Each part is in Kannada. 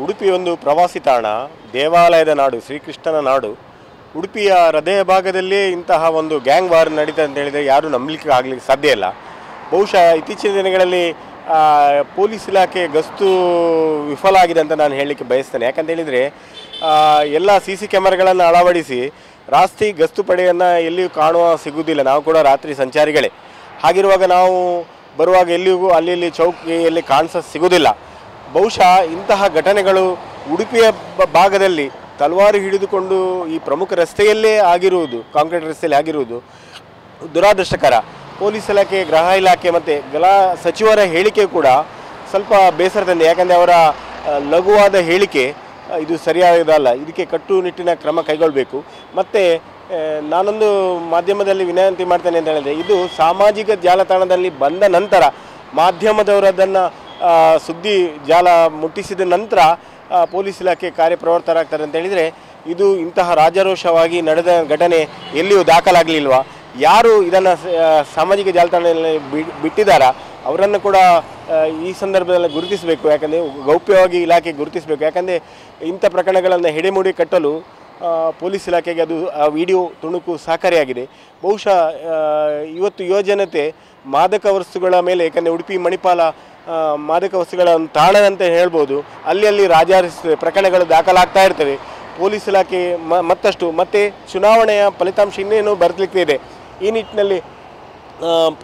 ಉಡುಪಿ ಒಂದು ಪ್ರವಾಸಿ ತಾಣ, ದೇವಾಲಯದ ನಾಡು, ಶ್ರೀಕೃಷ್ಣನ ನಾಡು. ಉಡುಪಿಯ ಹೃದಯ ಭಾಗದಲ್ಲಿ ಇಂತಹ ಒಂದು ಗ್ಯಾಂಗ್ ವಾರ್ ನಡೀತದೆ ಅಂತ ಹೇಳಿದರೆ ಯಾರೂ ನಂಬಲಿಕ್ಕೆ ಆಗಲಿಕ್ಕೆ ಸಾಧ್ಯ ಇಲ್ಲ. ಬಹುಶಃ ಇತ್ತೀಚಿನ ದಿನಗಳಲ್ಲಿ ಪೊಲೀಸ್ ಇಲಾಖೆ ಗಸ್ತು ವಿಫಲ ಆಗಿದೆ ಅಂತ ನಾನು ಹೇಳಲಿಕ್ಕೆ ಬಯಸ್ತೇನೆ. ಯಾಕಂತ ಹೇಳಿದರೆ ಎಲ್ಲ CC ಕ್ಯಾಮರಾಗಳನ್ನು ಅಳವಡಿಸಿ ರಾತ್ರಿ ಗಸ್ತು ಪಡೆಯನ್ನು ಎಲ್ಲಿಯೂ ಕಾಣುವ ಸಿಗುವುದಿಲ್ಲ. ನಾವು ಕೂಡ ರಾತ್ರಿ ಸಂಚಾರಿಗಳೇ. ಹಾಗಿರುವಾಗ ನಾವು ಬರುವಾಗ ಎಲ್ಲಿಗೂ ಅಲ್ಲಿ ಚೌಕಿಯಲ್ಲಿ ಸಿಗುವುದಿಲ್ಲ. ಬಹುಶಃ ಇಂತಹ ಘಟನೆಗಳು ಉಡುಪಿಯ ಭಾಗದಲ್ಲಿ ತಲವಾರು ಹಿಡಿದುಕೊಂಡು ಈ ಪ್ರಮುಖ ರಸ್ತೆಯಲ್ಲೇ ಆಗಿರುವುದು, ಕಾಂಕ್ರೀಟ್ ರಸ್ತೆಯಲ್ಲಿ ಆಗಿರುವುದು ದುರಾದೃಷ್ಟಕರ. ಪೊಲೀಸ್ ಇಲಾಖೆ, ಗೃಹ ಇಲಾಖೆ ಮತ್ತು ಸಚಿವರ ಹೇಳಿಕೆ ಕೂಡ ಸ್ವಲ್ಪ ಬೇಸರ ತಂದೆ. ಯಾಕಂದರೆ ಅವರ ಲಘುವಾದ ಹೇಳಿಕೆ ಇದು ಸರಿಯಾದಲ್ಲ. ಇದಕ್ಕೆ ಕಟ್ಟುನಿಟ್ಟಿನ ಕ್ರಮ ಕೈಗೊಳ್ಳಬೇಕು. ಮತ್ತು ನಾನೊಂದು ಮಾಧ್ಯಮದಲ್ಲಿ ವಿನಂತಿ ಮಾಡ್ತೇನೆ ಅಂತ ಹೇಳಿದರೆ, ಇದು ಸಾಮಾಜಿಕ ಜಾಲತಾಣದಲ್ಲಿ ಬಂದ ನಂತರ ಮಾಧ್ಯಮದವರು ಅದನ್ನು ಸುದ್ದಿ ಜಾಲ ಮುಟ್ಟಿಸಿದ ನಂತರ ಪೊಲೀಸ್ ಇಲಾಖೆ ಕಾರ್ಯಪ್ರವೃತ್ತರಾಗ್ತಾರೆ ಅಂತ ಹೇಳಿದರೆ, ಇದು ಇಂತಹ ರಾಜಾರೋಷವಾಗಿ ನಡೆದ ಘಟನೆ ಎಲ್ಲಿಯೂ ದಾಖಲಾಗಲಿಲ್ವಾ? ಯಾರು ಇದನ್ನು ಸಾಮಾಜಿಕ ಜಾಲತಾಣದಲ್ಲಿ ಬಿಟ್ಟಿದ್ದಾರಾ ಅವರನ್ನು ಕೂಡ ಈ ಸಂದರ್ಭದಲ್ಲಿ ಗುರುತಿಸಬೇಕು. ಯಾಕಂದರೆ ಗೌಪ್ಯವಾಗಿ ಇಲಾಖೆ ಗುರುತಿಸಬೇಕು. ಯಾಕಂದರೆ ಇಂಥ ಪ್ರಕರಣಗಳನ್ನು ಹಿಡಿಮುಡಿ ಕಟ್ಟಲು ಪೊಲೀಸ್ ಇಲಾಖೆಗೆ ಅದು ವಿಡಿಯೋ ತುಣುಕು ಸಹಕಾರಿಯಾಗಿದೆ. ಬಹುಶಃ ಇವತ್ತು ಯುವಜನತೆ ಮಾದಕ ವಸ್ತುಗಳ ಮೇಲೆ, ಯಾಕಂದರೆ ಉಡುಪಿ ಮಣಿಪಾಲ ಮಾದಕ ವಸ್ತುಗಳ ಒಂದು ತಾಣ ಅಂತ ಹೇಳ್ಬೋದು, ಅಲ್ಲಿ ರಾಜಾರಿಸ್ತದೆ, ಪ್ರಕರಣಗಳು ದಾಖಲಾಗ್ತಾ ಇರ್ತವೆ. ಪೊಲೀಸ್ ಇಲಾಖೆ ಮತ್ತಷ್ಟು ಮತ್ತು ಚುನಾವಣೆಯ ಫಲಿತಾಂಶ ಇನ್ನೇನು ಬರಲಿಕ್ಕೆ ಇದೆ. ಈ ನಿಟ್ಟಿನಲ್ಲಿ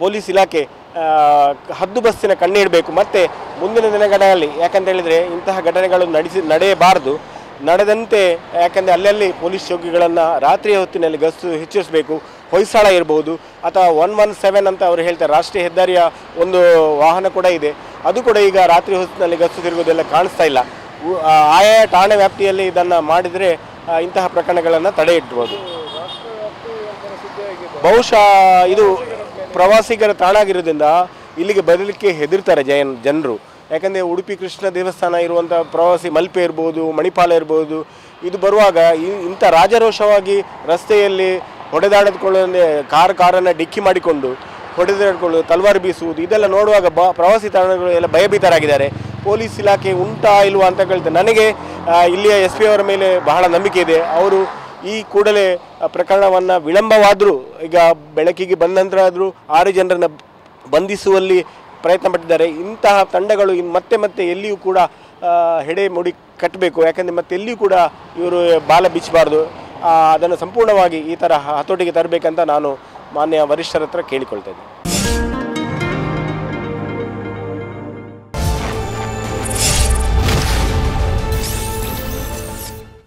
ಪೊಲೀಸ್ ಇಲಾಖೆ ಹದ್ದುಬಸ್ತಿನ ಕಣ್ಣಿಡಬೇಕು. ಮತ್ತು ಮುಂದಿನ ದಿನಗಳಲ್ಲಿ ಯಾಕಂತ ಹೇಳಿದರೆ ಇಂತಹ ಘಟನೆಗಳು ನಡೆಯಬಾರದು. ನಡೆದಂತೆ ಯಾಕಂದರೆ ಅಲ್ಲಲ್ಲಿ ಪೊಲೀಸ್ ಚೌಕಿಗಳನ್ನು ರಾತ್ರಿಯ ಹೊತ್ತಿನಲ್ಲಿ ಗಸ್ತು ಹೆಚ್ಚಿಸಬೇಕು. ಹೊಯ್ಸಳ ಇರ್ಬೋದು ಅಥವಾ 117 ಅಂತ ಅವರು ಹೇಳ್ತಾರೆ, ರಾಷ್ಟ್ರೀಯ ಹೆದ್ದಾರಿಯ ಒಂದು ವಾಹನ ಕೂಡ ಇದೆ. ಅದು ಕೂಡ ಈಗ ರಾತ್ರಿ ಹೊತ್ತಿನಲ್ಲಿ ಗಸ್ತು ತಿರುಗೋದೆಲ್ಲ ಕಾಣಿಸ್ತಾ ಇಲ್ಲ. ಆಯಾ ಠಾಣೆ ವ್ಯಾಪ್ತಿಯಲ್ಲಿ ಇದನ್ನು ಮಾಡಿದರೆ ಇಂತಹ ಪ್ರಕರಣಗಳನ್ನು ತಡೆ ಇಡ್ಬೋದು. ಬಹುಶಃ ಇದು ಪ್ರವಾಸಿಗರ ತಾಣ ಆಗಿರೋದ್ರಿಂದ ಇಲ್ಲಿಗೆ ಬರಲಿಕ್ಕೆ ಹೆದರ್ತಾರೆ ಜನರು. ಯಾಕಂದರೆ ಉಡುಪಿ ಕೃಷ್ಣ ದೇವಸ್ಥಾನ ಇರುವಂಥ ಪ್ರವಾಸಿ ಮಲ್ಪೆ ಇರ್ಬೋದು, ಮಣಿಪಾಲ ಇರ್ಬೋದು, ಇದು ಬರುವಾಗ ಇಂಥ ರಾಜಾರೋಷವಾಗಿ ರಸ್ತೆಯಲ್ಲಿ ಹೊಡೆದಾಡಿಕೊಳ್ಳೋದೇ ಕಾರನ್ನು ಡಿಕ್ಕಿ ಮಾಡಿಕೊಂಡು ಹೊಡೆದಾಡಿಕೊಳ್ಳೋದು, ತಲವಾರು ಬೀಸುವುದು, ಇದೆಲ್ಲ ನೋಡುವಾಗ ಪ್ರವಾಸಿ ತಾಣಗಳು ಎಲ್ಲ ಭಯಭೀತರಾಗಿದ್ದಾರೆ. ಪೊಲೀಸ್ ಇಲಾಖೆ ಉಂಟಾ ಇಲ್ವಾ ಅಂತ ಕೇಳ್ತಾರೆ. ನನಗೆ ಇಲ್ಲಿಯ SP ಅವರ ಮೇಲೆ ಬಹಳ ನಂಬಿಕೆ ಇದೆ. ಅವರು ಈ ಕೂಡಲೇ ಪ್ರಕರಣವನ್ನು ವಿಳಂಬವಾದರೂ, ಈಗ ಬೆಳಕಿಗೆ ಬಂದ ನಂತರ ಆದರೂ 6 ಜನರನ್ನು ಬಂಧಿಸುವಲ್ಲಿ ಪ್ರಯತ್ನ ಪಟ್ಟಿದ್ದಾರೆ. ಇಂತಹ ತಂಡಗಳು ಮತ್ತೆ ಎಲ್ಲಿಯೂ ಕೂಡ ಹೆಡೆ ಮುಡಿ ಕಟ್ಟಬೇಕು. ಯಾಕಂದರೆ ಮತ್ತೆ ಎಲ್ಲಿಯೂ ಕೂಡ ಇವರು ಬಾಲ ಬಿಚ್ಚಬಾರ್ದು. ಅದನ್ನು ಸಂಪೂರ್ಣವಾಗಿ ಈ ಥರ ಹತೋಟಿಗೆ ತರಬೇಕಂತ ನಾನು ಮಾನ್ಯ ವರಿಷ್ಠರ ಹತ್ರ ಕೇಳಿಕೊಳ್ತೇನೆ.